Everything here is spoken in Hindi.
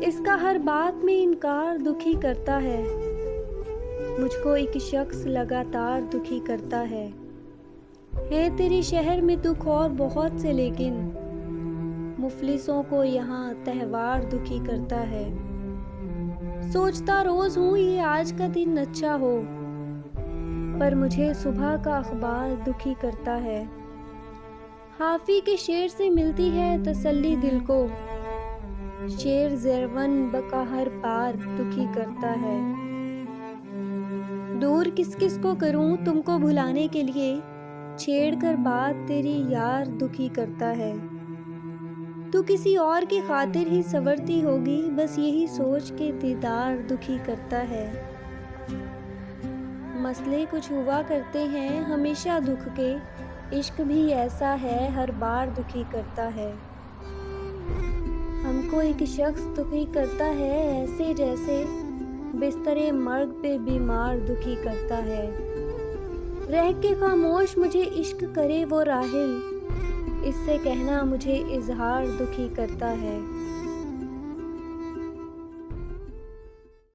इसका हर बात में इनकार दुखी करता है। मुझको एक शख्स लगातार दुखी करता है तेरे शहर में दुख और बहुत से, लेकिन मुफलिसों को यहाँ त्योहार दुखी करता है। सोचता रोज हूँ ये आज का दिन अच्छा हो, पर मुझे सुबह का अखबार दुखी करता है। हाफी के शेर से मिलती है तसल्ली दिल को, शेर ज़ेरवन बका हर पार दुखी करता है। दूर किस किस को करूं तुमको भुलाने के लिए, छेड़ कर बात तेरी यार दुखी करता है। तू किसी और की खातिर ही संवरती होगी, बस यही सोच के दीदार दुखी करता है। मसले कुछ हुआ करते हैं हमेशा दुख के, इश्क भी ऐसा है हर बार दुखी करता है। हमको एक शख्स दुखी करता है ऐसे जैसे बिस्तरे मर्ग पे बीमार दुखी करता है। रह के खामोश मुझे इश्क करे वो राहिल, इससे कहना मुझे इजहार दुखी करता है।